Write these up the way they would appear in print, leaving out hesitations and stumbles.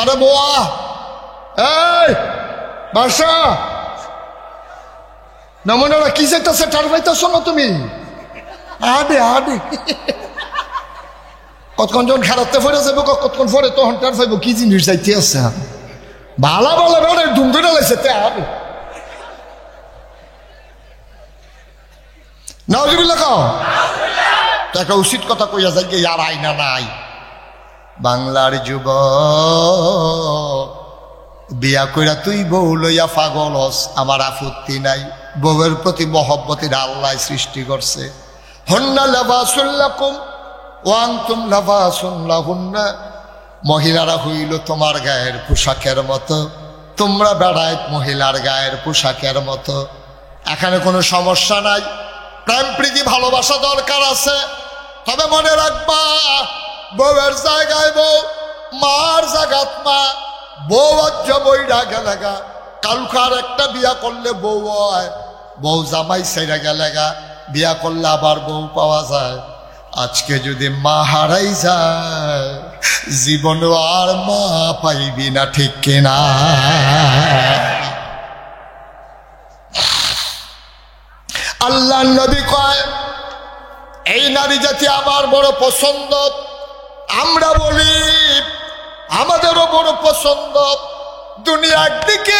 আরে বোয়া, এই বাসা নমুনারা কি চাইতেছে, টার পাইতেছ না তুমি? আডে আডে কতক্ষণ যখন খারাপতে ফেরে যাবো, কতক্ষণ পরে তখন টার পাইব। কি জিনিস যাইতে আছে ভালা ভালো বেড়ে ধুম ধরে লাগছে তে আডে নাউজুবিল্লাহ খাও। একটা উচিত কথা কইয়া যাই, আর আইনা নাই। বাংলার যুবক বিয়া কইরা তুই বউ লইয়া পাগল হস, আমার আপত্তি নাই। বউয়ের প্রতি মহব্বতের আল্লাহ সৃষ্টি করছে। হুন্না লাবাসুল লাকুম ওয়া আনতুম লাবাসুন লাহুন্না। মহিলারা হইল তোমার গায়ের পোশাকের মতো, তোমরা বেড়ায় মহিলার গায়ের পোশাকের মতো। এখানে কোনো সমস্যা নাই, প্রেম প্রীতি ভালোবাসা দরকার আছে। তবে মনে রাখবা, বউয়ের জায়গায় বউ, মার জায়গাত মা। বউ আজ বইরা গেলেগা, কালকার একটা বিয়া করলে বউ হয়, বউ জামাই সেরা গেলেগা, বিয়া করলে আবার বউ পাওয়া যায়। আজকে যদি মা হারাই যায়, জীবনে আর মা পাইবি না, ঠিক কিনা? আল্লাহ নবী কয়, এই নারী জাতি আমার বড় পছন্দ। আমরা বলি আমাদেরও বড় পছন্দ। দুনিয়া একদিকে,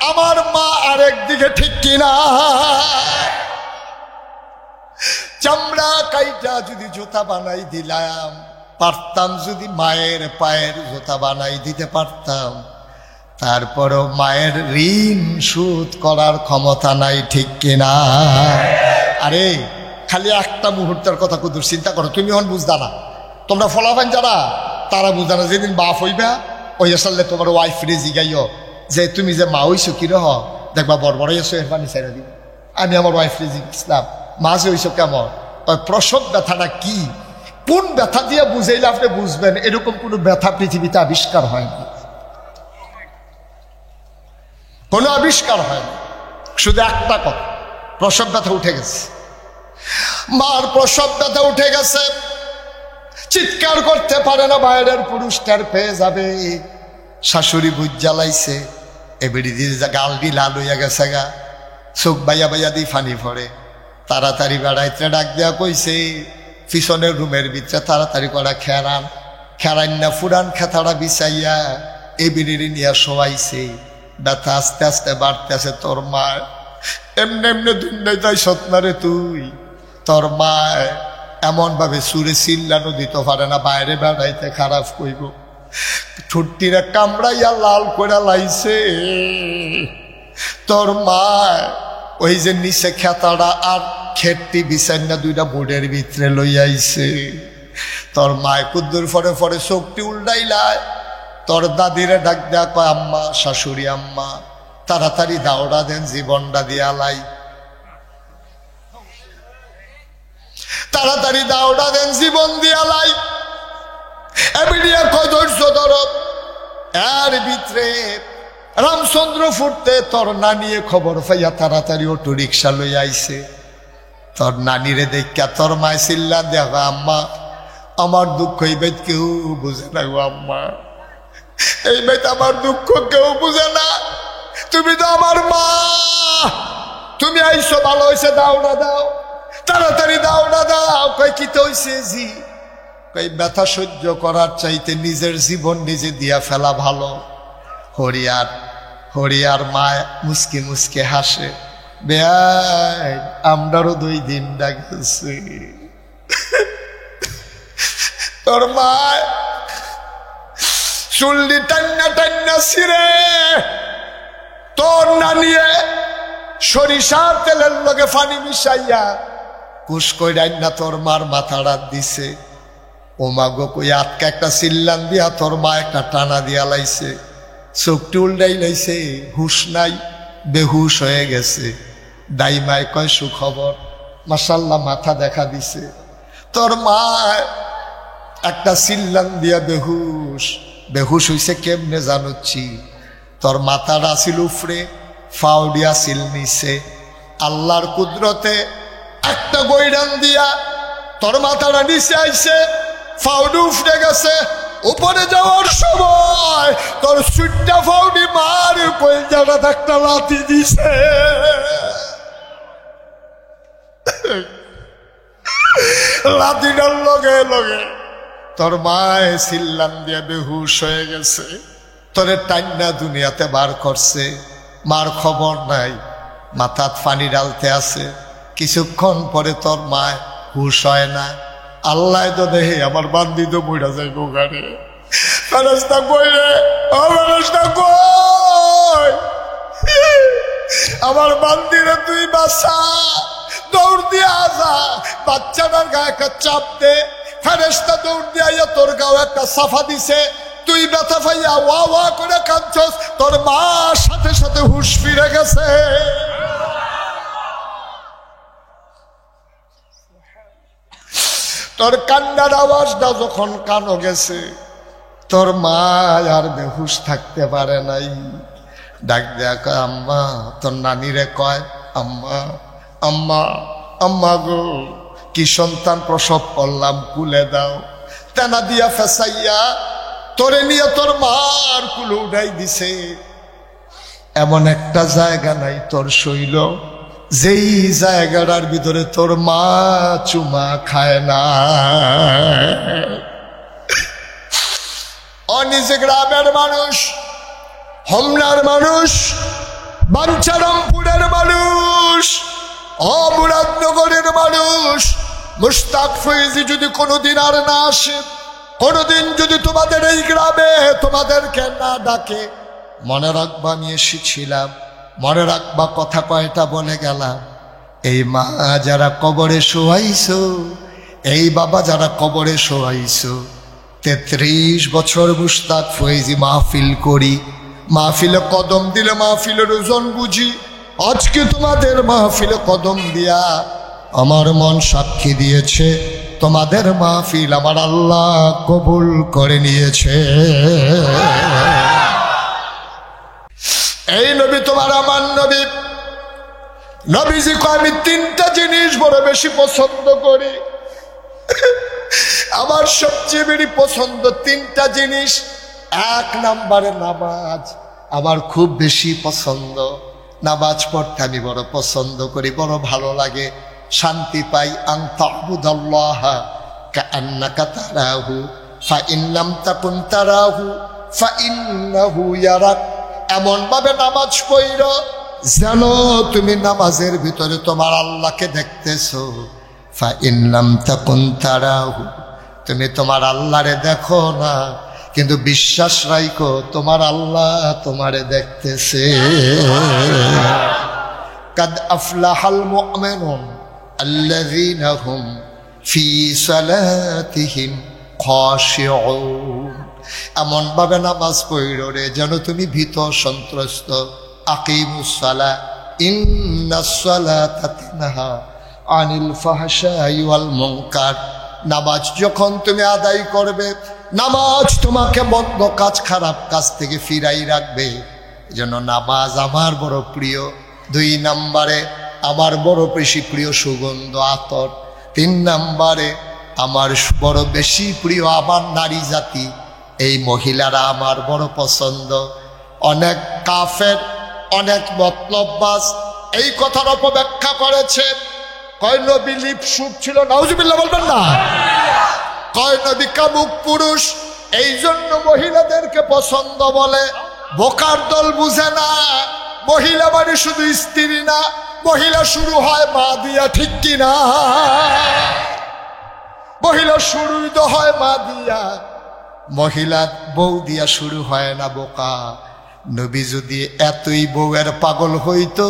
আমার মা আরেকদিকে, ঠিক কিনা? চামড়া কাইটা যদি জুতা বানাই দিলাম পারতাম, যদি মায়ের পায়ের জুতা বানাই দিতে পারতাম, তারপরও মায়ের ঋণ শোধ করার ক্ষমতা নাই, ঠিক কিনা? আরে খালি একটা মুহূর্তের কথা কুদুর চিন্তা করো। তুমি এখন বুঝদা না, তোমরা ফলাফান যারা তারা বুঝা না। যেদিন বাপ হইবা ওই আসলে তোমার ওয়াইফ রে জিগাইও যে তুমি যে মা হইছো কি রহ, দেখবা বড় বড় এসো এর পানি ছেড়ে দিব। আমি আমার ওয়াইফ রে জিজ্ঞাসলাম, মা যে হইছো কেমন? প্রসব ব্যথাটা কি, কোন ব্যথা দিয়ে বুঝাইলে আপনি বুঝবেন। এরকম কোন ব্যথা পৃথিবীতে আবিষ্কার হয়নি, কোনো আবিষ্কার হয়নি। শুধু একটা কথা, প্রসব ব্যথা উঠে গেছে। মার প্রসব ব্যথা উঠে গেছে, চিৎকার করতে পারে না, বাইরের পুরুষটার পেয়ে যাবে। শাশুড়ি বুঝ জ্বালাইছে, এবিডি দিয়ে গাল দি লাল হইয়া গেছে গা, চোখ বাইয়া বাইয়া দিয়ে ফানি পড়ে। তাড়াতাড়ি বেড়াইতে ডাক দেয়া কইছে, পিছনের রুমের ভিতরে তাড়াতাড়ি করা খেরান খেরান না ফুরান খেতাড়া বিছাইয়া এবিডি নিয়ে শোয়াইছে। ব্যথা আস্তে আস্তে বাড়তে আছে। তোর মা এমনি এমনি দুনিয়ায় তাই সৎনারে তুই, তোর মা এমন ভাবে সুরে চিল্লানো দিতে পারে না, বাইরে বেড়াইতে খারাপ কইব। ছুটিরা কামড়াইয়া লাল করে লাইছে। তোর মা ওই যে নিচে খেতাড়া আর খেটটি বিছাই না দুইটা বোর্ডের ভিতরে লইয়াইছে। তোর মায় কুদ্দুর ফরে ফরে চোখটি উল্টাইলায়। তোর দাদিরে ডাক দেয়া কয়, আম্মা, শাশুড়ি আম্মা, তাড়াতাড়ি দাওড়া দেন, জীবনটা দিয়ালাই, তাড়াতাড়ি দাওড়া দেন, জীবন দিয়ালাই। এবিডিয়া কয় ধৈর্য ধর। এর ভিতরে রামচন্দ্র ফুটতে তোর নানিয়ে খবর পাইয়া তাড়াতাড়ি অটো রিক্সা লই আইছে। তোর নানিরে দেখা তোর মায় চিল্লা দেখা, আম্মা আমার দুঃখ এই বেদ কেউ বুঝে না গো আম্মা, এই বেদ আমার দুঃখ কেউ বুঝে না, তুমি তো আমার মা, তুমি আইসো ভালো হয়েছে, দাওড়া দাও, তাড়াতাড়ি দাওড়া দাও। কই কি তো হইছে জি? কই ব্যথা সহ্য করার চাইতে নিজের জীবন নিজে দিয়া ফেলা ভালো। হরিয়ার হরিয়ার মায় মুসকে মুসকে হাসে, বেয়াই আমরারও 2 দিন ডাকছে। তোর মায় চুল্লি টান্না টান্না ছিঁড়ে তোর নানিয়ে সরিষার তেলের লগে পানি মিশাইয়া কুশ কই রান্না তোর মার মাথাটা দিছে। ও মা গো কই আটকা একটা চিল্লান দিয়া তোর মা একটা টানা দিয়া লাইছে, চোখটি উল্টাই লাইছে, হুশ নাই, বেহুশ হয়ে গেছে। দাইমায় কয় সুখবর, মাশাল্লাহ মাথা দেখা দিছে। তোর মা একটা চিল্লান দিয়া বেহুশ। বেহুশ হইছে কেমনে জানুচ্ছি? তোর মাথাটা ছিল উফরে, ফাউডিয়া ছিল নিছে। আল্লাহর কুদরতে একটা গৈরান দিয়া তোর মাথাটা নিচে আইছে, ফাউডু উফরে গেছে। উপরে যাওয়ার সময় তোর সুট্টা ফাউডি মার কলজাটা একটা লাথি দিছে। লাথিটার লগে লগে তোর মায়ে চিল্লান দিয়ে বেহুশ হয়ে গেছে। তোরে টান্না দুনিয়াতে বার করছে, মার খবর নাই, মাথাত পানি ডালতে আছে। কিছুক্ষণ পরে তোর মায় হুশ হয় না। আল্লাহ তো দেখে আমার বান্দি তো বইরা যাইব গাড়ি। ফেরেশতা কই রে, ও ফেরেশতা কই, আমার বান্দিরে তুই বাঁচা, দৌড় দিয়ে আসা, বাচ্চাটার গায়ে একটা চাপ দে। ফেরেশতা দৌড় দিয়ে তোর গাও একটা সাফা দিছে। তুই ব্যথা পাইয়া ওয়া ওয়া করে কাঁদছস, তোর মা সাথে সাথে হুশ ফিরে গেছে। তোর কান্নার আওয়াজটা যখন কানো গেছে, তোর মা আর বেহুশ থাকতে পারে নাই। ডাক দেয়া কয় আম্মা, তোর নানিরে কয় আম্মা আম্মা আম্মা গো, কি সন্তান প্রসব করলাম, কুলে দাও। তেনা দিয়া ফেসাইয়া তোরে নিয়ে তোর মার কুলে উঠাই দিছে। এমন একটা জায়গা নাই তোর শৈল যেই জায়গাটার ভিতরে তোর মা চুমা খায় না। অনিজে গ্রামের মানুষ, হোমনার মানুষ, বাঞ্ছারামপুরের মানুষ, মুরাদনগরের মানুষ, মুশতাক ফয়েজি যদি কোনোদিন আর না আসে, কোনোদিন যদি তোমাদের এই গ্রামে তোমাদেরকে না ডাকে, মনে রাখবা আমি এসেছিলাম, মনে রাখবা কথা কয়টা বলে গেলাম। এই মা যারা কবরে শোয়াইছো, এই বাবা যারা কবরে শোয়াইছো, 33 বছর মুশতাক ফয়েজি মাহফিল করি, মাহফিলে কদম দিলে মাহফিলের ওজন বুঝি। আজকে তোমাদের মাহফিলে কদম দিয়া আমার মন সাক্ষী দিয়েছে, তোমাদের মাহফিল আমার আল্লাহ কবুল করে নিয়েছে। এই নবী তোমার আমার নবী। নবীজি কয় আমি 3টা জিনিস বড় বেশি পছন্দ করি। আমার সবচেয়ে বেশি পছন্দ 3টা জিনিস। 1 নম্বরে নামাজ আমার খুব বেশি পছন্দ। নামাজ পড়তে আমি বড় পছন্দ করি, বড় ভালো লাগে, শান্তি পাই। আন তা'বুদাল্লাহা কাআন্নাকা তারাহু ফাইন লাম তাকুন তারাহু ফাইন্নাহু ইয়ারাক। এমন ভাবে নামাজ পড়ো যেন তুমি নামাজের ভিতরে তোমার আল্লাহকে দেখতেছো। ফাইন লাম তাকুন তারাহু, তুমি তোমার আল্লাহরে দেখো না, কিন্তু বিশ্বাস রাখো তোমার আল্লাহ তোমারে দেখতেছে। কাদ আফলাহাল মুমিনুন আল্লাযীনা হুম ফি সালাতিহিম খাশিউন। এমন ভাবে নামাজ পড়ো রে যেন তুমি ভীত সন্ত্রস্ত। আকিমুস সালাহ ইন্নাস সালাতা তানহা আনিল ফাহশাই ওয়াল মুনকার। নামাজ যখন তুমি আদায় করবে, নামাজ তোমাকে মন্দ কাজ, খারাপ কাজ থেকে ফিরাই রাখবে। এজন্য নামাজ আমার বড় প্রিয়। 2 নম্বরে আমার বড় বেশি প্রিয় সুগন্ধ আতর। 3 নম্বরে আমার বড় বেশি প্রিয় আমার নারী জাতি, এই মহিলারা আমার বড় পছন্দ। অনেক কাফের, অনেক মতলববাজ এই কথার অপব্যাখ্যা করেছে। কয় নবী লিপসুক ছিল, নাউজুবিল্লাহ বলবেন না। কয় নবী কামুক পুরুষ, এই জন্য মহিলাদেরকে পছন্দ বলে। বোকার দল বুঝে না, মহিলা মানে শুধু স্ত্রী না, মহিলা শুরু হয় মা দিয়া, ঠিক কিনা? মহিলা শুরুই তো হয় মা দিয়া, মহিলা বউ দিয়া শুরু হয় না। বোকা নবী যদি এতই বউয়ের পাগল হইতো,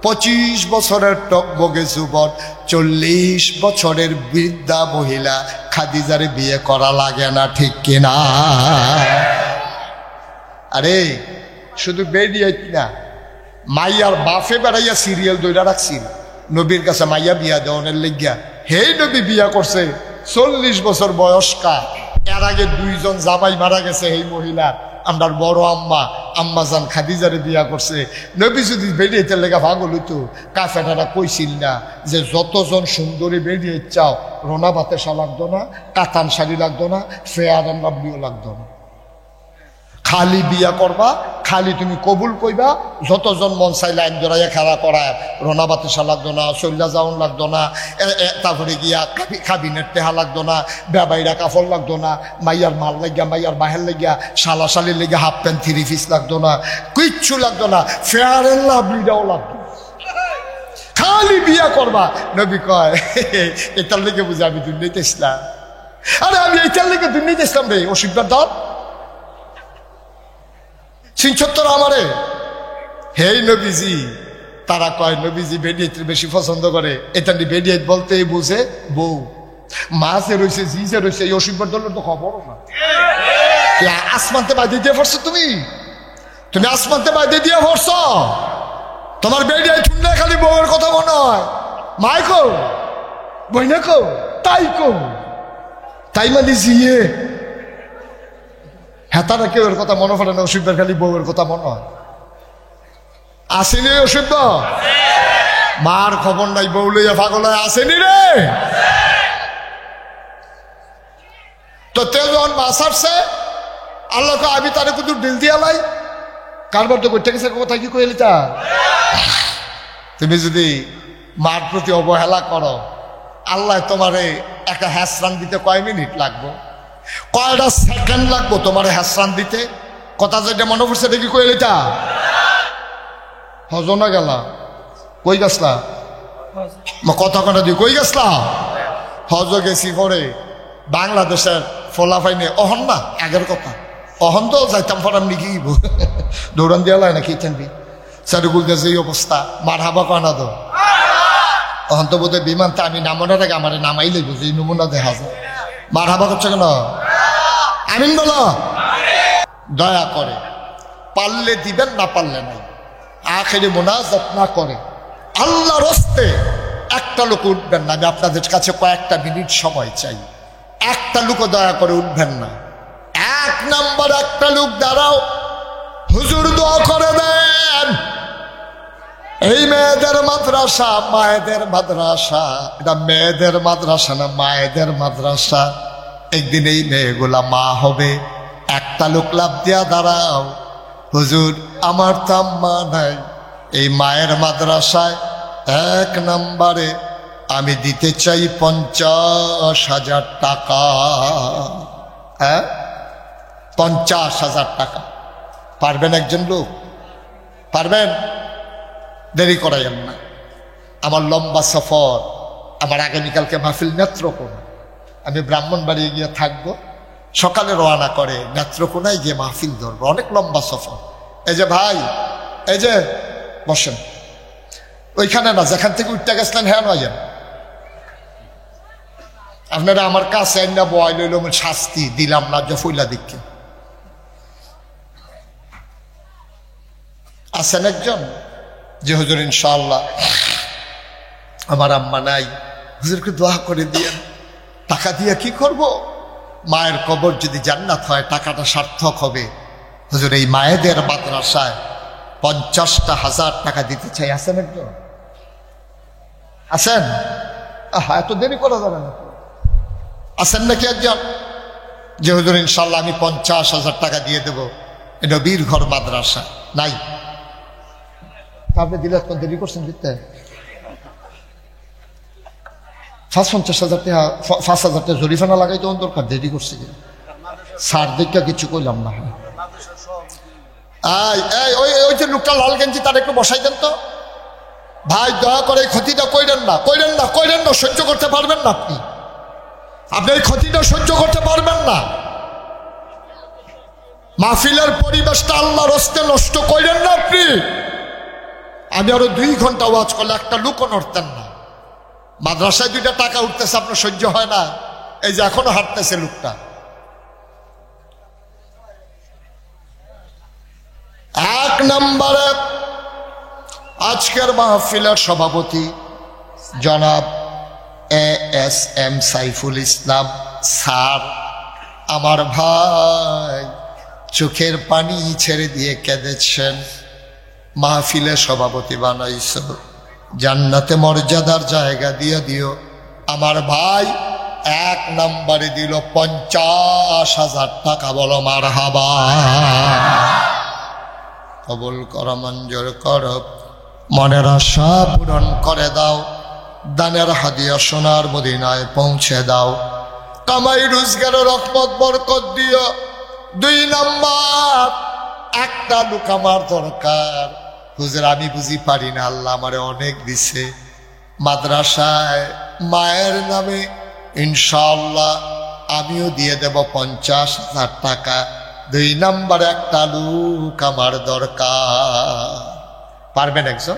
25 বছরের টকবগে যুবক 40 বছরের বৃদ্ধা মহিলা খাদিজারে বিয়ে করা লাগে না, ঠিক কিনা? আরে শুধু বেরিয়ে না, মাইয়ার বাফে বেড়াইয়া সিরিয়াল দইরা রাখছিল নবীর কাছে মাইয়া বিয়া দেওয়ানের লেগিয়া। হে নবী বিয়া করছে 40 বছর বয়স্কা। এর আগে 2 জন জামাই মারা গেছে এই মহিলার। আমার বড় আম্মা আম্মাজান খাদিজারে বিয়া করছে। নবী যদি বেরিয়েতে লেগা পাগল হইতো, কাফেরারা কইছিল না যে যতজন সুন্দরী বেরিয়ে চাও, রোনা বাতেশা লাগতো না, কাতান শাড়ি লাগতো না, ফেয়ার অ্যান্ড লাভলিও লাগতো না। খালি বিয়া করবা, খালি তুমি কবুল কইবা, যতজন মন চাই লাইন জড়াইয়া খেলা করায়, রোনা বাতিসা লাগতো না, চল্লা যাওন লাগতো না, তারপরে গিয়া কাবিনেট টেহা লাগতো না, বেবাইরা কাপড় লাগতো না, মাইয়ার মাল লাগিয়া, মাইয়ার বাহের লাগিয়া, শালা শালির লেগে হাফ প্যান্ট 3 পিস লাগতো না, কিচ্ছু লাগতো না, ফেয়ার এন্ড লাভলিটাও লাগতো। খালি বিয়া করবা। নবী কয় এটার লেগে বুঝে আমি দুর্নীতি ইসলাম। আরে আমি এইটার লেগে দুর্নীতি ইসলাম রে, অসুবিধার দল সিংছত্তর আমারে। হেই নবীজি, তারা কয় নবীজি বেডিয়েতের বেশি পছন্দ করে। এটা বেডিয়েত বলতে বুঝে বউ, মাছে রয়েছে, জিজে রয়েছে, এই অসুবিধার দলের তো খবর না। আসমানতে বাইদে দিয়ে পড়ছো তুমি, তুমি আসমানতে বাইদে দিয়ে পড়ছো। তোমার বেডিয়ে শুনলে খালি বউয়ের কথা মনে হয়। মাই কো, বইনা কো, তাই কো, তাই মানে জিয়ে। হ্যাঁ, তারা কেউ এর কথা মনে পড়ে না, অসুবিধার খালি বউয়ের কথা মনে হয়। আসেনি অসুবিধা? মার খবর নাই, বউ লইয়া পাগল হয়ে আসেনি রে। তো তে যখন মাছ আসছে, আল্লাহকে আমি তারে কিন্তু ডিল দিয়া লাই, কারবার তো করতে গেছে, কথা কি কইলি তা? তুমি যদি মার প্রতি অবহেলা করো, আল্লাহ তোমারে একটা হ্যাসরান দিতে কয় মিনিট লাগবো, কয়টা সেকেন্ড লাগবো তোমার হ্যাসরান দিতে? কথা যেটা মনে পড়ছে দেখি কইলি তা? হজনা গেলা, কই গেছলা? কথা কটা দিয়ে কই গেছলা? হজ গেছি পরে বাংলাদেশের ফলাফাইনে অহন না, আগের কথা অহন তো যাইতাম পড়াম নাকি দৌড়ান দিয়া লাই নাকি চানবি চারুগুল যে এই অবস্থা, মার হাবা কানা তো অহন তো বোধহয় বিমানটা আমি নামানোর আগে আমার নামাই লইব, যে নমুনা দেখা যায়। মার হাবা করছে কেন? আমিন বলো। দয়া করে পারলে দিবেন, না পারলে নাই। আখেরে মোনাজাত না করে আল্লাহর হস্তে একটা লোক উঠবেন না। আমি আপনাদের কাছে কয়েকটা মিনিট সময় চাই, একটা লোকও দয়া করে উঠবেন না। 1 নাম্বার একটা লোক দাঁড়াও, হুজুর দোয়া করে দেন। এই মেয়েদের মাদ্রাসা, মায়েদের মাদ্রাসা, এটা মেয়েদের মাদ্রাসা না মায়েদের মাদ্রাসা। একদিন এই মেয়েগুলা মা হবে। একটা লোক লাভ দিয়া দাঁড়াও, হুজুর আমার তো মা নাই, এই মায়ের মাদ্রাসায় 1 নম্বরে আমি দিতে চাই 50,000 টাকা। হ্যাঁ, 50,000 টাকা। পারবেন একজন লোক? পারবেন? দেরি করাইয়েন না। আমার লম্বা সফর, আমার আগামীকালকে মাহফিল নেত্রকোনা, আমি ব্রাহ্মণবাড়িয়ে গিয়ে থাকবো। সকালে রওনা করে নেত্রকোনায় গিয়ে মাহফিল ধরবো, অনেক লম্বা সফর। এই যে ভাই, এই যে বসেন, ওইখানে না যেখান থেকে উঠতে গেছিলেন, হ্যাঁ নয় আপনারা আমার কাছে না বয় লইল, শাস্তি দিলাম না যে ফইলা দিকে আছেন একজন যে হুজুর ইনশাআল্লাহ আমার আম্মা নাই, হুজুরকে দোয়া করে দিয়েন। টাকা দিয়ে কি করব? মায়ের কবর যদি জান্নাত হয় টাকাটা সার্থক হবে। হুজুর এই মায়েদের মাদ্রাসায় 50,000 টাকা দিতে চাই। আছেন একজন? আছেন? এত দেরি করা যাবে না। আছেন নাকি একজন যে হুজুর ইনশাল্লাহ আমি 50,000 টাকা দিয়ে দেবো, এটা বীর ঘর মাদ্রাসা? নাই? আপনি দিলে দেরি করছেন দিতে। 50,000 টাকা 5,000 টাকা জরিফানা লাগাই তো দরকার, দেরি করছে কি সার দেখা কিছু কইলাম না। ওই যে লোকটা লাল গেঞ্জি, তার একটু বসাই দেন তো ভাই, দয়া করে এই ক্ষতিটা কইরেন না, কইরেন না, কইরেন না। সহ্য করতে পারবেন না আপনি, আপনি এই ক্ষতিটা সহ্য করতে পারবেন না। মাহফিলের পরিবেশটা আল্লাহর হস্তে নষ্ট কইরেন না আপনি। আমি আরো 2 ঘন্টা ওয়াজ করলে একটা লোকও নড়তেন না। মাদ্রাসায় 2টা টাকা উঠতেছে, আপনার সহ্য হয় না? এই যে এখনো হাঁটতেছে লোকটা। 1 নম্বরে আজকের মাহফিলের সভাপতি জনাব ASM সাইফুল ইসলাম স্যার, আমার ভাই চোখের পানি ছেড়ে দিয়ে কেঁদেছেন। মাহফিলে সভাপতি বানাইছ, জান্নাতে মর্যাদার জায়গা দিয়ে দিও। আমার ভাই এক নম্বরে দিল 50,000 টাকা। বলো মারহাবা। কবুল করো, মঞ্জুর করো, মনের আশা পূরণ করে দাও, দানের হাদিয়া সোনার মদিনায় পৌঁছে দাও, কামাই রোজগারের রহমত বরকত দিও। 2 নাম্বার, একটা লোক আমার দরকার। হুজুর আমি বুঝি পারি না, আল্লাহ আমারে অনেক দিছে, মাদ্রাসায় মায়ের নামে ইনশাআল্লাহ আমিও দিয়ে দেব 50,000 টাকা। 2 নাম্বার, একটা লোক আমার দরকার। পারবেন একজন?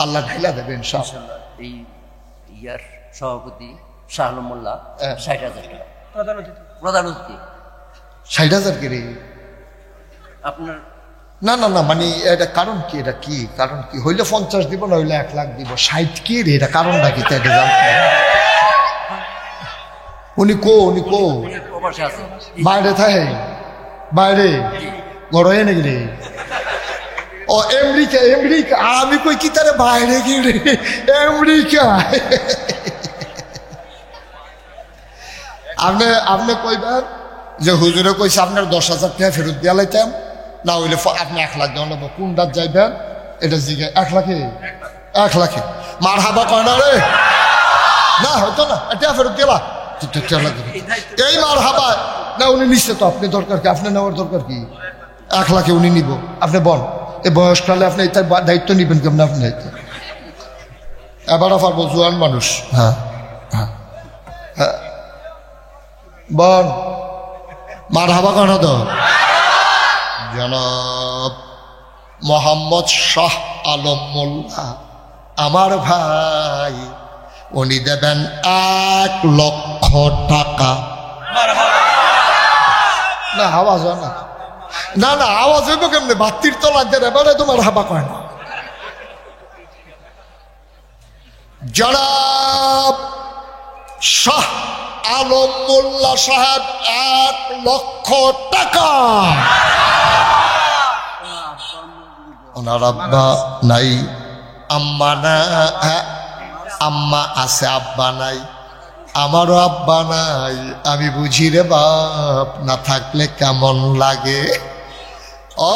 আল্লাহ ঢাইলা দেবে ইনশাআল্লাহ। এই ইয়ার সভাপতি শাহ আলম মোল্লা 60,000 টাকা প্রধান অতিথি। 60,000 কি রে? আপনার না না না, মানে এটা কারণ কি? এটা কি কারণ কি? হইলে 50 দিব, না হইলে 1 লাখ দিব। 60 কি রে? এটা কারণটা কি? এটা জানতে উনি কো প্রবাসে আছে, বাইরে থাকে, বাইরে গড়ে নাকি রে? ও আমেরিকা। আমি কই কি তারে বাইরে কি রে? আমেরিকা। আপনি কইবেন যে হুজুরে কইছে আপনার 10,000 টাকা ফেরত দিয়া লাইতাম, না হইলে আপনি 1 লাখ দেওয়া নেবো। কোন রাত যাইবেন এটা জিগে? 1 লাখে মারহাবা কয় না রে? না হয়তো না, এটা ফেরত দিলা এই মারহাবা না। উনি নিচ্ছে তো, আপনি দরকার কি? আপনি নেওয়ার দরকার কি? 1 লাখে উনি নিব, আপনি বল। এই বয়সকালে আপনি এটার দায়িত্ব নিবেন কেমন? আপনি এবার পারবো, জোয়ান মানুষ। হ্যাঁ হ্যাঁ হ্যাঁ, বল মারহাবা কেন তো? জনাব মোহাম্মদ শাহ আলম মোল্লা আমার ভাই, উনি দেবেন 1 লক্ষ টাকা। না আওয়াজ হয় না, না না আওয়াজ হইব কেমনে? বাতির তলা দিয়ে এবারে তোমার হাবা কয় না। জনাব শাহ আলম মোল্লা সাহেব 1 লক্ষ টাকা। ওনার আব্বা নাই, আম্মা না, আম্মা আছে আব্বা নাই, আমারও আব্বা নাই। আমি বুঝি রে বাপ, না থাকলে কেমন লাগে। ও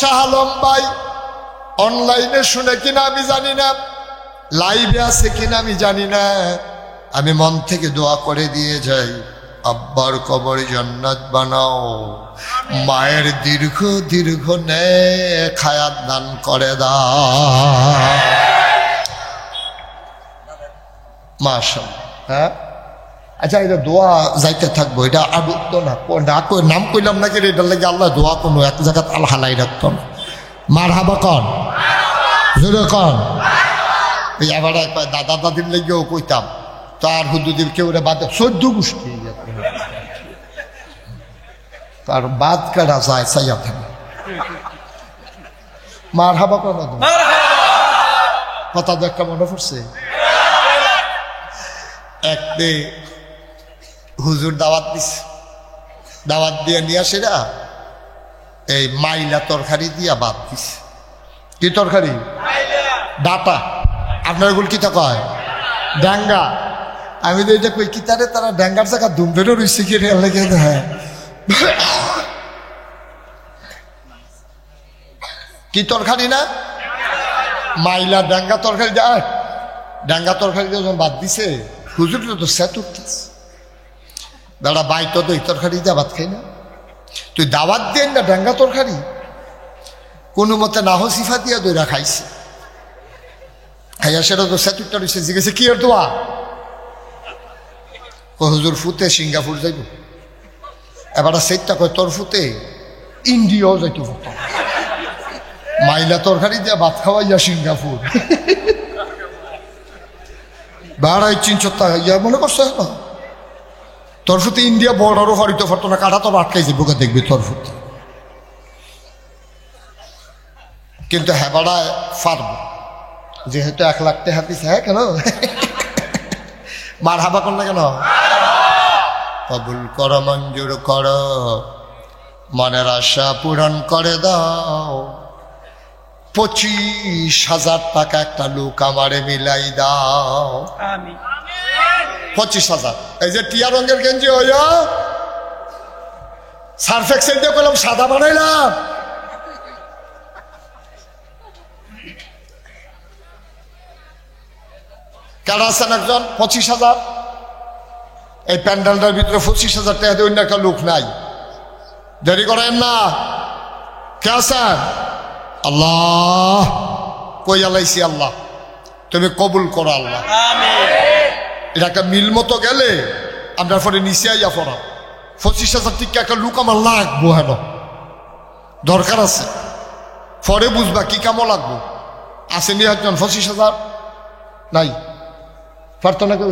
শাহ আলম ভাই, অনলাইনে শুনে কিনা আমি জানি না, লাইভে আছে কিনা আমি জানি না, আমি মন থেকে দোয়া করে দিয়ে যাই, আব্বার কবর জান্নাত বানাও, মায়ের দীর্ঘ দীর্ঘ নেক হায়াত দান করে দাও। মাশাআল্লাহ। হ্যাঁ আচ্ছা, এটা দোয়া যাইতে থাকবো, এটা আদত্ত না, নাম কইলাম নাকি এটার লাগে আল্লাহ দোয়া কোনো এক জায়গায় আল হালাই রাখতো না। মারহাবা কন, জোরে কন। এই আবার দাদা দাদির লেগেও কইতাম, তার হুদুদের কেউ বাদে 14 গোষ্ঠী, তার বাদ কাটা যায় চাইয়া থাকে। মারহাবা কন, কথা দেখা মনে পড়ছে। একদিন হুজুর দাওয়াত দিছে, দাওয়াত দিয়ে নিয়ে আসেরা এই মাইলা তরকারি দিয়া বাদ দিছে। কি তরকারি? ডাটা। আপনার এগুলো কি কয়? ডাঙ্গা। আমি তো এটা কই কি তারে, তারা ডাঙ্গার জায়গা দুম বেরো রয়েছে কি রে লেগে। হ্যাঁ কি তরকারি না? মাইলা ডাঙ্গা তরকারি দেয়। ডাঙ্গা তরকারি দিয়ে যখন বাদ দিছে, হুজুর তো সেট উঠতেছে, দাদা বাই তো এই তরকারি দিয়ে ভাত খাই না, তুই দাওয়াত দেন না ডাঙ্গা তরকারি। কোনো মতে নাহসিফা দিয়া দইরা খাইছে, খাইয়া সেটা তো সেতুরটা রয়েছে। জিজ্ঞেসে কি এর দোয়া? ও হুজুর ফুতে সিঙ্গাপুর যাইব। এবার সেটটা কয় তোর ফুতে ইন্ডিয়াও যাইতো। মাইলা তরকারি দিয়া ভাত খাওয়াইয়া সিঙ্গাপুর বাড়াই 300 ইয়া মনে করছে না। তোর ফুতে ইন্ডিয়া বর্ডারও হরিতে পারতো না, কাটা তো আটকাই যাবো, দেখবি তোর ফুতে। কিন্তু হ্যাঁ বাড়ায় পারব, যেহেতু 1 লাখ টাকা দিছে। হ্যাঁ কেন মার হাবা কর না কেন? কবুল কর, মঞ্জুর কর, মনের আশা পূরণ করে দাও। 25,000 টাকা একটা লোক আমারে মিলাই দাও। 25,000। এই যে টিয়া রঙের গেঞ্জি হইয়া সার্ফ এক্সেল দিয়ে করলাম সাদা বানাইলাম। কারা আছেন একজন 25,000? এই প্যান্ডেলটার ভিতরে 25,000 টাকা দিয়ে অন্য একটা লোক নাই। দেরি করেন না। কে আছেন? আল্লাহ কই আলাইছি, আল্লাহ তুমি কবুল করো আল্লাহ। এটা একটা মিল মতো গেলে আপনার পরে নিচে আইয়া পড়া 25,000 টিকা একটা লোক আমার লাগবো, হেন দরকার আছে। পরে বুঝবা কি কামও লাগবো। আসেনি একজন 25,000 নাই পারতো না কেউ?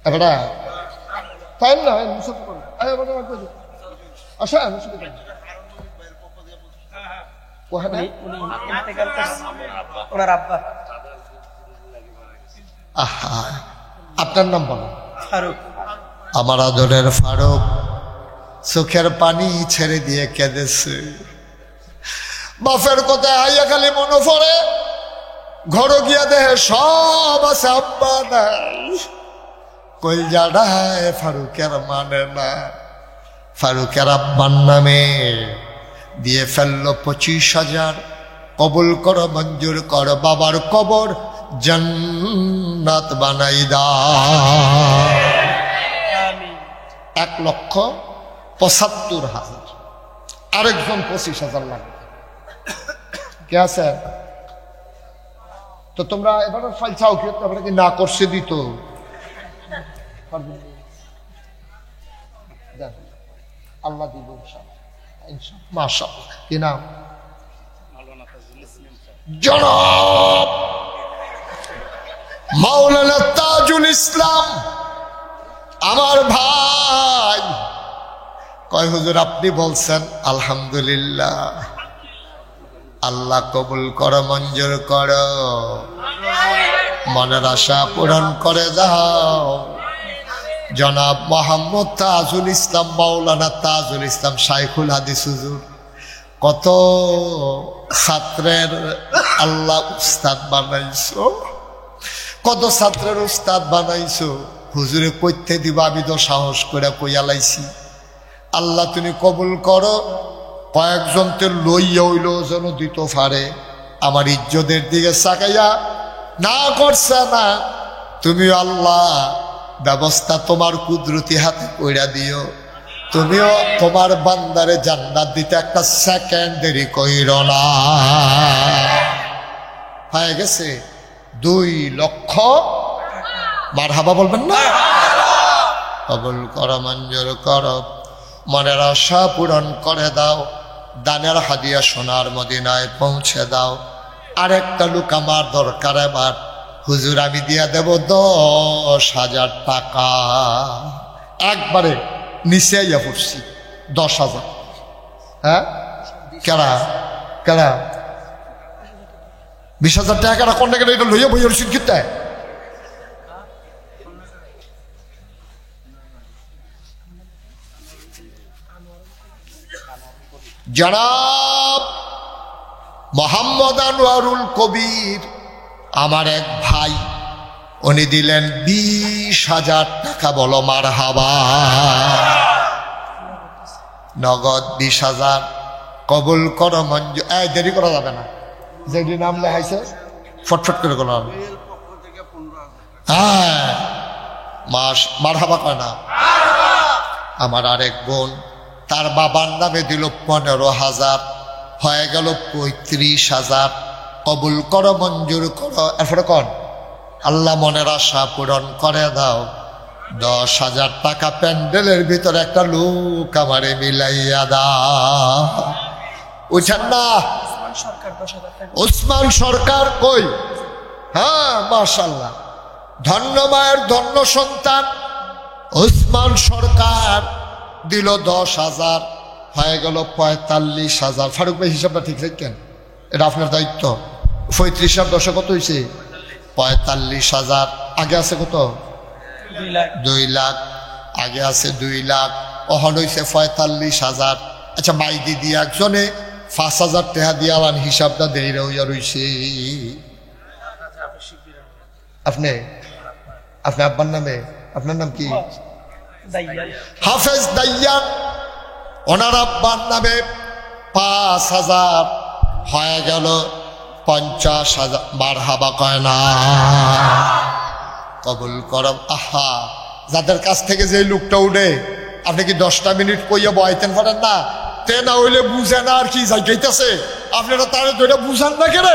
এবারে তাই না আচ্ছা আপনার নাম বলো? ফারুক। আমার আদরের ফারুক চোখের পানি ছেড়ে দিয়ে কেঁদেছে। বাপের কথায় হাইয়া খালি মনে পড়ে, ঘর গিয়া দেহে সব আছে, আব্বা নাই। কই যাড়ায় ফারুকের মানে না। ফারুকের আব্বার নামে দিয়ে ফেললো 25,000। কবুল কর, মঞ্জুর কর, বাবার কবর জান্নাত বানাই দাও। 1,75,000। আরেকজন 25,000 লাগবে। কে আছে? তো তোমরা এবার ফাইল চাও কি? তোমরা কি না করছে দিত? আল্লাহ দিব মাশাআল্লাহ। কি নাম? জনাব মাওলানা তাজুল ইসলাম আমার ভাই। কয় হুজুর আপনি বলছেন? আলহামদুলিল্লাহ। আল্লাহ কবুল করো, মঞ্জুর করো, মনের আশা পূরণ করে দাও। জনাব মোহাম্মদ তাজুল ইসলাম, মাওলানা তাজুল ইসলাম শাইখুল হাদিস হুজুর, কত ছাত্রের আল্লাহ উস্তাদ বানাইছো, কত ছাত্রের উস্তাদ বানাইছো। হুজুরে কইতে দিব, আমি তো সাহস করে কইয়া লাইছি। আল্লাহ তুমি কবুল করো। কয়েকজনকে লইয়া হইল যেন দিত পারে। আমার ইজ্জতের দিকে চাকাইয়া না করছে না। তুমি আল্লাহ ব্যবস্থা তোমার কুদরতি হাতে কইরা দিও। তুমিও তোমার বান্দারে জান্নাত দিতে একটা সেকেন্ড দেরি কইর না। হয়ে গেছে 2 লক্ষ। মারহাবা বলবেন না? কবুল করো, মঞ্জুর করো, মনের আশা পূরণ করে দাও। দানের হাদিয়া সোনার মদিনায় পৌঁছে দাও। আরেকটা লোক আমার দরকার এবার। হুজুর আমি দিয়া দেব 10,000 টাকা। একবারে নিচে আইয়া পড়ছি 10,000। হ্যাঁ কেরা কেরা 20,000 টাকা কেনা কোন টাকা? এটা লইয়া বইয়ের শিক্ষিত জনাব মোহাম্মদ আনোয়ারুল কবির আমার এক ভাই, উনি দিলেন 20,000 টাকা। বলো মারহাবা। নগদ 20,000। কবুল করো, মঞ্জুর। এই দেরি করা যাবে না। যেটি নাম লেখাইছে ফটফট করে করলাম। হ্যাঁ মারহাবা কয় না? আমার আরেক বোন, তার বাবার নামে দিল 15,000। হয়ে গেল 35,000। কবুল করো, মঞ্জুর করো। এরপরে কন আল্লাহ মনের আশা পূরণ করে দাও। 10,000 টাকা প্যান্ডেলের ভিতরে একটা লোক আমারে মিলাইয়া দাও। বুঝছেন না? ওসমান সরকার কই? হ্যাঁ মাশাআল্লাহ, ধন্য মায়ের ধন্য সন্তান ওসমান সরকার দিল 10,000। হয়ে গেল 45,000। ফারুক ভাই হিসাবটা ঠিক রাখেন, এটা আপনার দায়িত্ব। 35 10 কত হয়েছে? 45,000। আগে আছে কত? 2 লাখ। আগে আছে 2 লাখ। অহন হয়েছে 45,000। আচ্ছা মাই দিদি একজনে 5,000 টাকা দিয়ে আলান হিসাবটা দেই রইয়া রইছে। আপনি আপনি আব্বার নামে, আপনার নাম কি? হাফেজ দাইয়ান। ওনার আব্বার নামে 5,000 হয়ে গেল 50,000। মারহাবা কয় না? কবুল করব। আহা, যাদের কাছ থেকে যে লোকটা উঠে আপনি কি 10টা মিনিট কইয়া বয়াইতেন পারেন না? তে না হইলে বুঝে না আর কি যাইতেছে, আপনারা তার দুইটা বুঝান না কেন?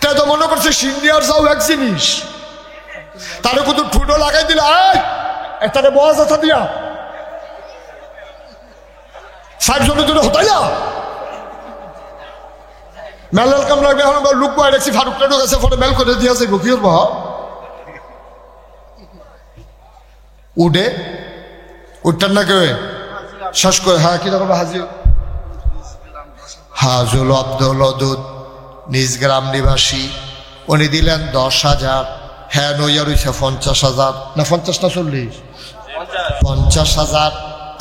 তাই তো মনে করছে সিনিয়র যাও এক জিনিস, তারে কত ঠুটো লাগাই দিলে তারে বয়া যাতা দিয়া 60 জনের জন্য হতাই না মেলাল কাম লাগবে। এখন লুক বয় দেখছি ফারুক টারুক আছে, ফটো মেল করে দিয়েছে বকির বা উঠে উঠতেন না কেউ শেষ করে। হ্যাঁ কি রকম হাজির হাজুল আব্দুল অদুদ, নিজ গ্রাম নিবাসী, উনি দিলেন 10,000। হ্যাঁ নইয়া রয়েছে 50,000 না 50 না 40? 50,000।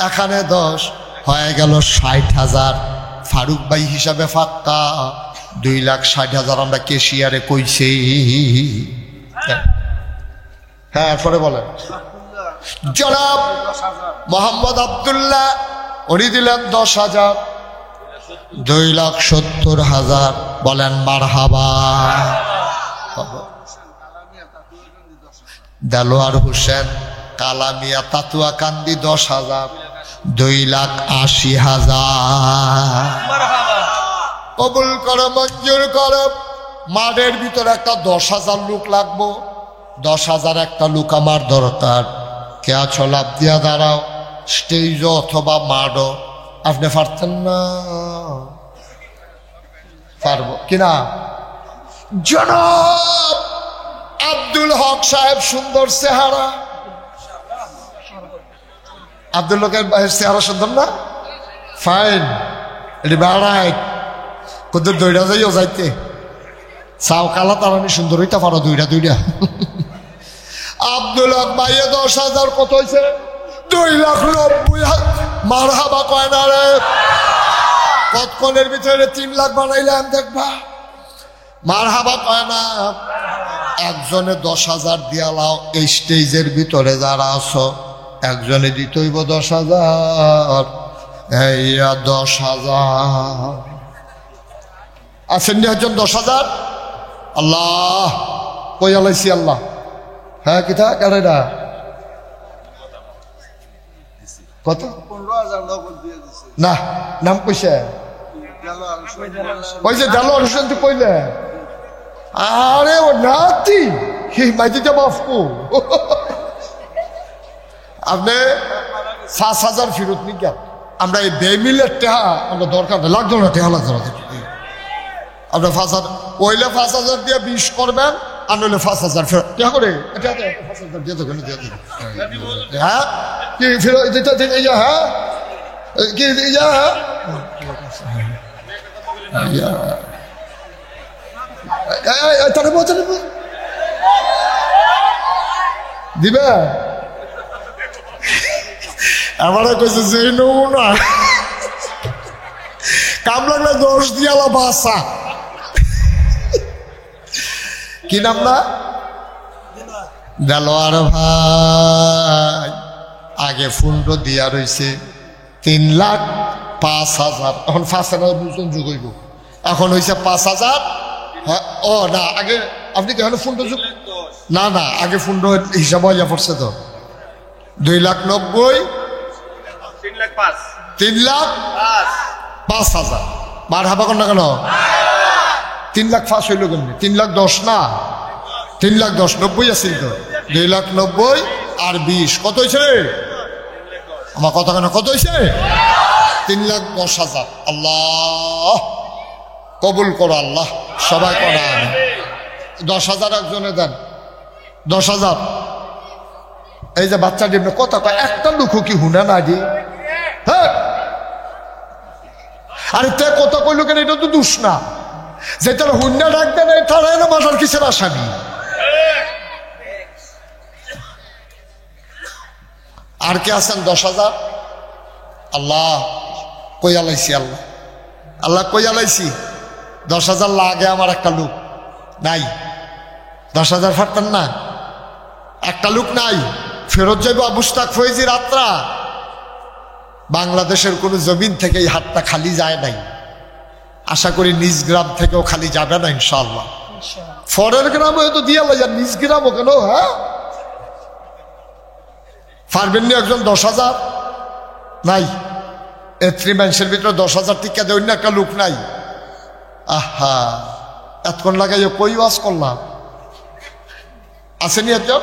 এখানে 10 হয়ে গেল 60,000। ফারুক ভাই হিসাবে ফাক্কা 2,60,000 আমরা কেশিয়ারে কইছি। হ্যাঁ পরে বলেন। জনাব মোহাম্মদ আব্দুল্লাহ উনি দিলেন 10,000, 2,70,000। বলেন মারহাবা। দেলোয়ার হোসেন কালামিয়া তাতুয়া কান্দি 10,000, 2,80,000। কবুল করো, মঞ্জুর করো। মাঠের ভিতরে একটা 10,000 লোক লাগবো। 10,000 একটা লোক আমার দরকার। কে আছো লাভ দিয়া দাঁড়াও, স্টেজ অথবা মাঠও। আপনি পারতেন না? পারবো কিনা? জনাব আব্দুল হক সাহেব, সুন্দর চেহারা। আব্দুল হকের চেহারা সুন্দর না? ফাইন। এটি বেড়ায় কত দইটা যাইও যাইতে চাও কালা তারানি সুন্দর হইতে পারো দুইটা। আব্দুল হক ভাইয়ে 10,000 কত হয়েছে? 2,90,000। মারহাবা কয় না রে? কতক্ষণের ভিতরে 3 লাখ বানাইলাম দেখবা। মারহাবা কয় না? একজনে 10,000 দিয়া লাও। এই স্টেজের ভিতরে যারা আছো একজনে দিতে হইব 10,000। এইয়া 10,000 আছেন একজন 10,000। আল্লাহ কই আলাইছি আল্লাহ। হ্যাঁ কিতা কারেরা কত? 15,000 না নাম কইছে কইছে দেলোয়ার হোসেন তুই কইলে। আরে ও নাতি মাইতে বাপু আপনি 5,000 ফেরত নি কেন? আমরা এই বেমিলের টেহা আমরা দরকার নেই, লাগতো না টেহা লাগতো না। আপনার 5,000 ওইলে 5,000 দিয়ে 20 করবেন, আর নইলে 5,000 ফেরত টেহা করে। 5,000 দিয়ে দেবেন। হ্যাঁ কি ফেরত দিতে? হ্যাঁ কি দিবে? আমারে কইছে যে নমুনা কাম লাগলে 10 দিয়ালা বাসা। কি নাম না? দেলোয়ার ভাই আগে ফুন্ড দিয়া রইছে 3,05,000। এখন 5,000 বুঝুন যোগ হইব। এখন হয়েছে 5,000। ও না আগে আপনি কি এখন ফুন্ড যোগ না না আগে ফুন্ড হিসাব হইয়া পড়ছে তো 2,90,000 3,05,000। মার হাবা কর না কেন? 3,05,000 হইল কেমনি? 3,10,000 না 3,10,000 90 আছিল তো 2,90,000 আর 20 কত হয়েছে রে? আমার কথা কেন কত হয়েছে? 3,10,000। আল্লাহ কবুল করো আল্লাহ। সবাই করান 10,000 একজনে দেন 10,000। এই যে বাচ্চা ডিম কথা কয় একটা লোক কি হুনা না দি? হ্যাঁ আরে তে কথা কইল কেন? এটা তো দোষ না যে তার হুন্ডা ডাক দেন তারা না মাথার কিসের আসামি। আর কে আছেন 10,000? আল্লাহ কইয়া লাইছি, আল্লাহ আল্লাহ কইয়া লাইছি 10,000 লাগে আমার একটা লোক নাই, 10,000 ফাটতেন না, একটা লোক নাই। ফেরত যাইব মুশতাক ফৈজি রাত্রা। বাংলাদেশের কোনো জমিন থেকে এই হাতটা খালি যায় নাই, আশা করি নিজ গ্রাম থেকেও খালি যাবে না ইনশাআল্লাহ। ফরের গ্রামে হয়তো দিয়া লাইয়া, নিজ গ্রামও কেন? হ্যাঁ, পারবেন নি একজন 10,000 নাই? এত্রি মানুষের ভিতরে 10,000 টিকা দেয় অন্য একটা লোক নাই। আহা, এতক্ষণ লাগাই কই ওয়াজ করলাম, আসেনি একজন?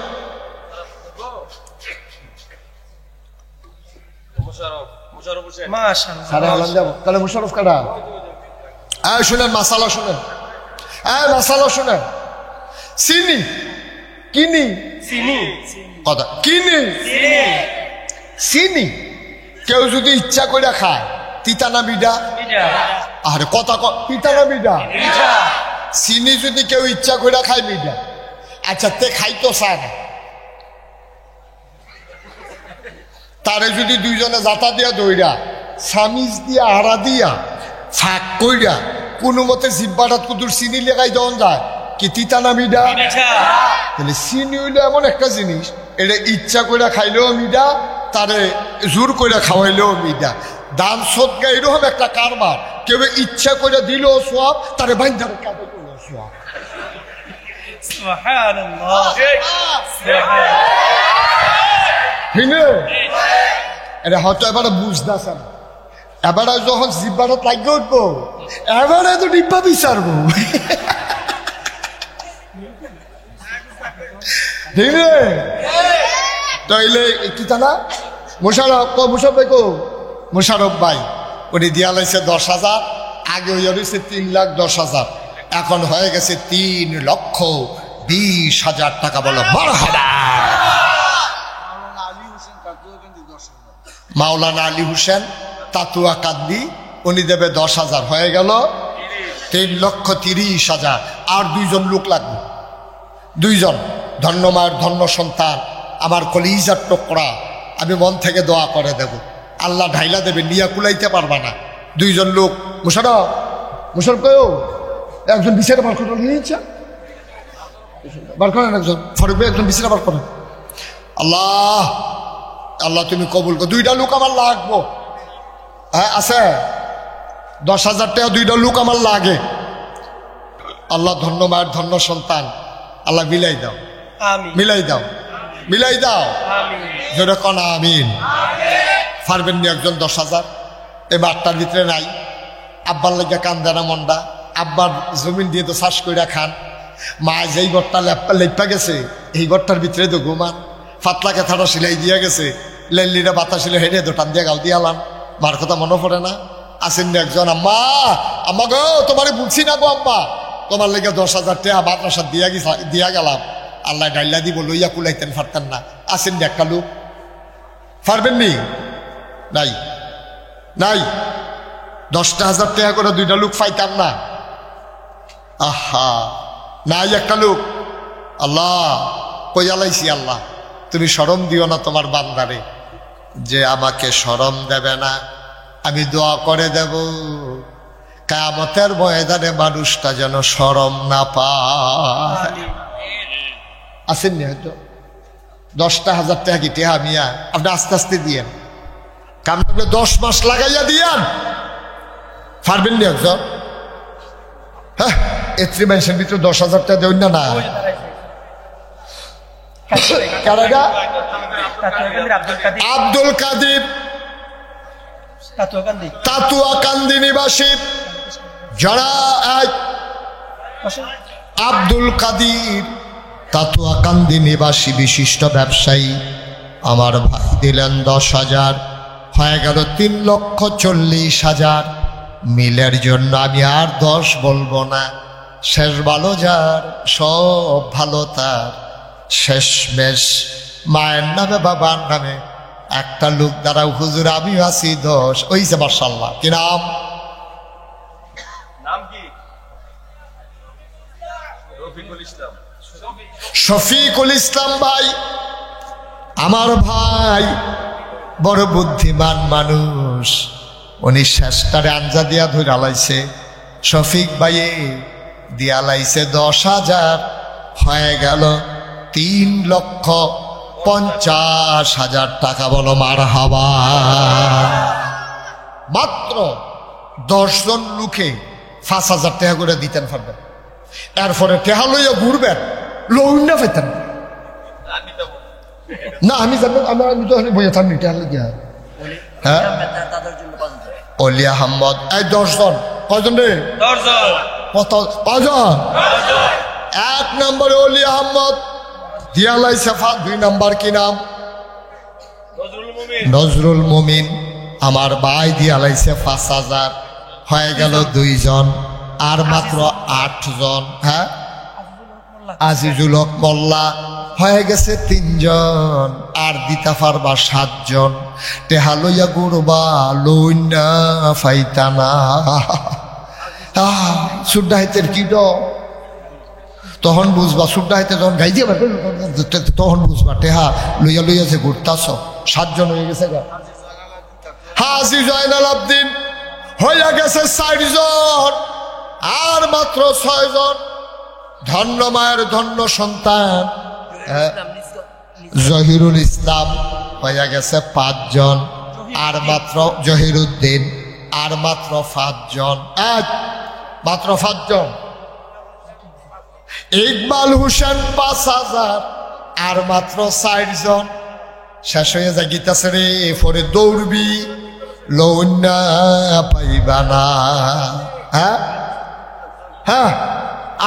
তাহলে মুশারফ কাটা। শুনেন মাসালা, শুনেন মাসালা শুনেন। চিনি কিনি কথা কিনি চিনি কেউ যদি ইচ্ছা করে খায় তিতা না বিডা? আরে কথা তিতা না বিডা? চিনি যদি কেউ ইচ্ছা করে খায় বিডা। আচ্ছা, তে খাইতো চায় না, তারে যদি দুইজনে জাতা দিয়া দইরা সামিজ দিয়া আড়া দিয়া ফাঁক কইরা কোনো মতে জিব্বাটা কুদুর চিনি লেগাই দেওয়া যায় কি তিতা না মিডা? তাহলে চিনি হইলো এমন একটা জিনিস, এটা ইচ্ছা করে খাইলেও মিডা, তারে জোর করে খাওয়াইলেও মিডা। দান সদকা এরকম একটা কারবার, কেউ ইচ্ছা করে দিলেও সোয়াব, তারে বাইন্ধারে কাঁদে করলেও সোয়াব। এটা হয়তো এবারে বুঝতেছে না, এবারে যখন জিব্বাটা লাগিয়ে উঠবো এবারে তো ডিব্বা বিচারবো। ঠিক রে? তাইলে কি তা না মুশারফ ভাই কো? মুশারফ ভাই উনি দিয়া লাইছে 10,000, আগে হইয়া রয়েছে 3,10,000, এখন হয়ে গেছে 3,20,000 টাকা। বলো মারহাবা। মাওলানা আলী হোসেন তাতুয়া কান্দি উনি দেবে 10,000, হয়ে গেল 3,30,000। আর 2জন লোক লাগবে, 2জন। ধন্য মায়ের ধন্য সন্তান, আমার কলিজার টুকরা, আমি মন থেকে দোয়া করে দেব, আল্লাহ ঢাইলা দেবে, নিয়া কুলাইতে পারবা না। 2জন লোক। মুশারফ কেউ একজন বিছানা বার করে নিয়েছে, বার করেন একজন, ফারুক ভাই একজন বিছানা বার করেন। আল্লাহ আল্লাহ তুমি কবুল করো। 2টা লোক আমার লাগবো। হ্যাঁ আছে 10,000 টাকা, 2টা লোক আমার লাগে। আল্লাহ ধন্য মায়ের ধন্য সন্তান, আল্লাহ মিলাই দাও, মিলাই দাও, মিলাই দাও। জোরে কোন আমিন। পারবেন নি একজন 10,000? এই বারটার ভিতরে নাই। আব্বার লাগে কান্দে না মন্ডা, আব্বার জমিন দিয়ে তো চাষ করে খান। মা যেই ঘরটা লেপা গেছে এই ঘরটার ভিতরে তো ঘুমান, পাতলা কেথাটা সিলাই দিয়া গেছে, লেল্লিরা বাতাসিলে হেঁটে দোটান দিয়ে গাও দিয়ালাম। মার কথা মনে পড়ে না? আসেন না একজন? আম্মা আম্মা গো, তোমারে বুঝছি না গো আম্মা, তোমার লেগে 10,000 টাকা মাদ্রাসা দিয়া গেলাম, আল্লাহ ডাইলা দিব, লইয়া কুলাইতেন পারতেন না। আসেন না একটা লোক? পারবেন নি? নাই নাই। 10,000 টাকা করে 2টা লোক পাইতাম না? আহা, নাই একটা লোক। আল্লাহ কইয়া লাইছি, আল্লাহ তুমি শরম দিও না তোমার বান্দারে, যে আমাকে শরম দেবে না। আমি দোয়া করে দেব কিয়ামতের ময়দানে মানুষটা যেন শরম না পায়। আসেন নি হয়তো? 10,000 টাকা কি টেহা মিয়া? আপনি আস্তে আস্তে দিয়েন, কাম 10 মাস লাগাইয়া দিয়েন। পারবেন নি একজন? হ্যাঁ, এত্রি মানুষের ভিতরে 10,000 টাকা দেবেন না? না আব্দুল কাদির তাতুয়া কান্দি নিবাসী, যারা আব্দুল কাদির তাতুয়া কান্দি নিবাসী বিশিষ্ট ব্যবসায়ী, আমার ভাই দিলেন 10,000, হয়ে গেল 3,40,000। মিলের জন্য আমি আর 10 বলবো না, শেষ ভালো যার সব ভালো তার, শেষমেশ মায়ের নামে বাবার নামে একটা লোক দ্বারা হুজুর আমি আছি 10। ওইছে মাশাআল্লাহ। কি নাম? শফিকুল ইসলাম ভাই, আমার ভাই বড় বুদ্ধিমান মানুষ, উনি শেষটারে আঞ্জা দিয়া ধরে লাইছে। শফিক ভাইয়ে দিয়া লাইছে 10,000, হয়ে গেল 3,50,000 টাকা। বলো মারহাবা। মাত্র 10 জন লোকে 5,000 টাকা করে দিতেন পারবেন। এরপরে টেহা লইয়া ঘুরবেন, লোন না পেতেন না। আমি জানি, আমি তো বইয়ে থাকি টেহা লইয়া। হ্যাঁ, অলি আহমদ এই 10 জন। কয়জন রে? 10 জন। কত? 5 জন। 1 নম্বরে অলি আহমদ দিয়ালাই সেফা। 2 নম্বর কি নাম? নজরুল মুমিন। আমার ভাই দিয়ালাইছে 5,000, হয়ে গেল 2 জন। আর মাত্র 8 জন। হ্যাঁ, আজিজুল হক মোল্লা, হয়ে গেছে 3 জন। আর দিতা পারবা 7 জন। টেহা লইয়া গুরবা লইনা ফাইতানা। সুড্ডাহিতের কি ড তখন বুঝবা। সুড্ডাহিতে যখন গাই দিয়ে তখন বুঝবা টেহা লইয়া লইয়া যে ঘুরতাছ। 7 জন হয়ে গেছে গা। হাজি জয়নাল আবদিন হইয়া গেছে 4 জন। আর মাত্র 6 জন। ধন্য মায়ের ধন্য সন্তান জহিরুল ইসলাম, হইয়া গেছে 5 জন। আর মাত্র জহিরুদ্দিন, আর মাত্র 5 জন। মাত্র 5 জন। ইকবাল হোসেন 5,000, আর মাত্র 4 জন। শেষ হয়ে যায় গীতাছে রে। এরপরে দৌড়বি লৌনা পাইবা না। হ্যাঁ হ্যাঁ,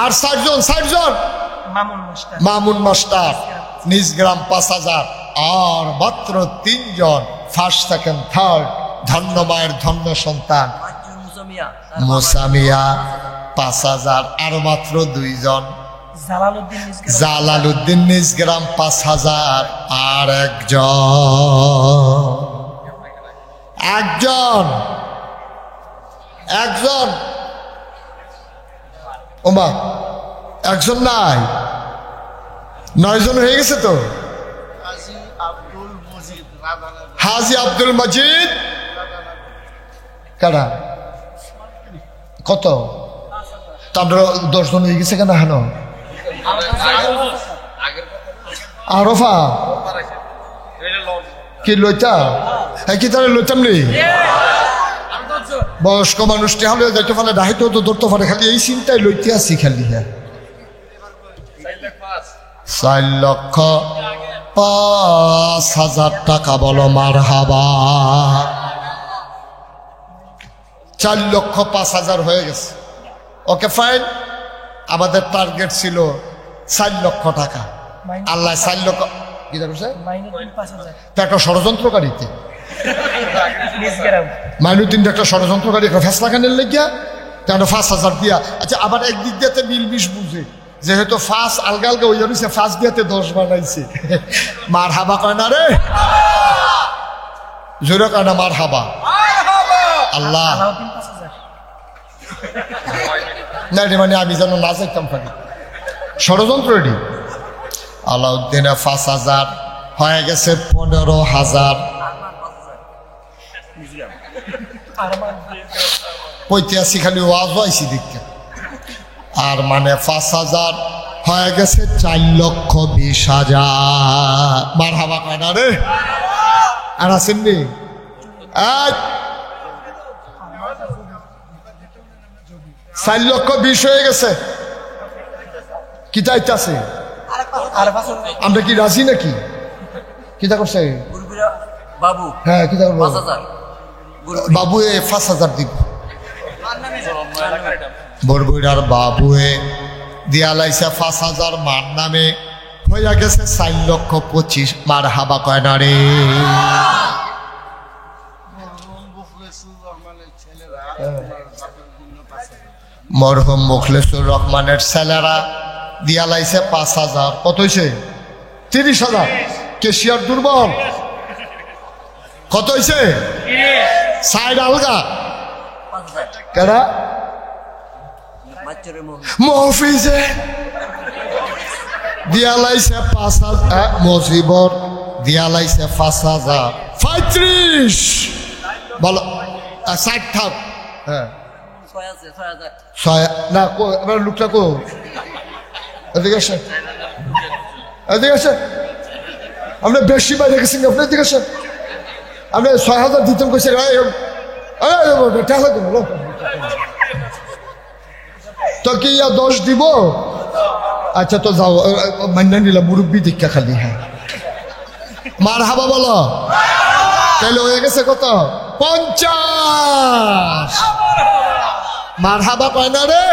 আর 4 জন। 4 জন। মামুন মাস্টার নিজ গ্রাম 5,000, আর মাত্র 3 জন। First second third. ধন্য মায়ের ধন্য সন্তান মোসামিয়া 5,000, আর মাত্র 2 জন। জালালউদ্দিন নিজ গ্রাম 5,000, আর একজন ওমা, একজন নাই, 9 জন হয়ে গেছে তো। হাজি আব্দুল মজিদ কারা? কত? তারপরে 10 জন হয়ে গেছে কেন? হেন আরফা কি লইতা? কি তাহলে লইতাম রে? বয়স্ক মানুষটি হলে যাইতে পারে, ডাহিতেও তো ধরতে পারে। খালি এই চিন্তায় লইতে আসি খালি। হ্যাঁ, 4,05,000 টাকা। বলো মারহাবা। 4,05,000 হয়ে গেছে। Okay fine. আমাদের টার্গেট ছিল 4 লক্ষ টাকা। আল্লাহ 4 লক্ষ কি করছে? একটা ষড়যন্ত্রকারীতে মাইনুদ্দিন একটা ষড়যন্ত্রকারী, একটা ফেসলা খানের লেগিয়া 5,000 দিয়া। আচ্ছা, আবার একদিক দিয়েতে মিলমিশ বুঝে, যেহেতু 5 আলগা আলগা ওই জন্য 5 দিয়েতে 10 বানাইছে। মার হাবা কয় না রে, জোরে কয় না মার হাবা। আল্লাহ না রে, মানে আমি যেন না যাইতাম পারি। ষড়যন্ত্র রেডি। আলাউদ্দিনে 5,000, হয়ে গেছে 15,000। 85 খালি ওয়াজ হয়েছি দেখতে। আর মানে 5,000 হয়ে গেছে 4,20,000। মার হাবা কয় না রে। আর আছেন নি? 4,20,000 হয়ে গেছে। কি চাইতেছে? আমরা কি রাজি নাকি? কিতা করছে বাবু? হ্যাঁ, কিতা করবো বাবু? 5,000 দিব। বরবইরার বাবুয়ে দিয়া লাইছে 5,000 মার নামে, হইয়া গেছে 4,25,000। মার হাবা কয় না রে। মরহুম মুখলেসুর রহমানের ছেলেরা দিয়া লাইছে 5,000। কত হয়েছে? 30,000। কেশিয়ার দুর্বল। কত হয়েছে? 60 আলগা কেনা মহফিজে দিয়া লাইছে 5,000। মজিবর দিয়া লাইছে 5,000। 35 বলো 60 থাক। হ্যাঁ 6,000 ছয় না এবার লোকটা কো এদিকে আসেন এদিকে আসেন আপনি বেশি বাইরে গেছেন আপনি এদিকে আসেন আপনি 6,000 দিতেন কইছে তো কি 10 দিব আচ্ছা তো যাও মান্না নিলাম মুরব্বী দীক্ষা খালি হ্যাঁ মার হাবা বলো তাহলে হয়ে গেছে কত 50 মার হাবা কয় না রে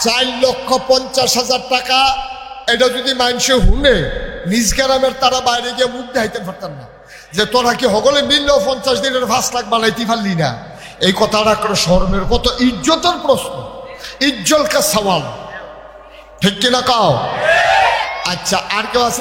4,50,000 টাকা এটা যদি মানুষে শুনে নিজ গ্রামের তারা বাইরে গিয়ে মুখ দেখাইতে পারতাম না যে তোরা কি হগলে মিললেও 50 দিনের 5 লাখ বানাইতে পারলি না এই কথাটা করে শরমের কত ইজ্জতের প্রশ্ন ইজ্জল কা সওয়াল ঠিক কিনা কাও আচ্ছা আর কেউ আছে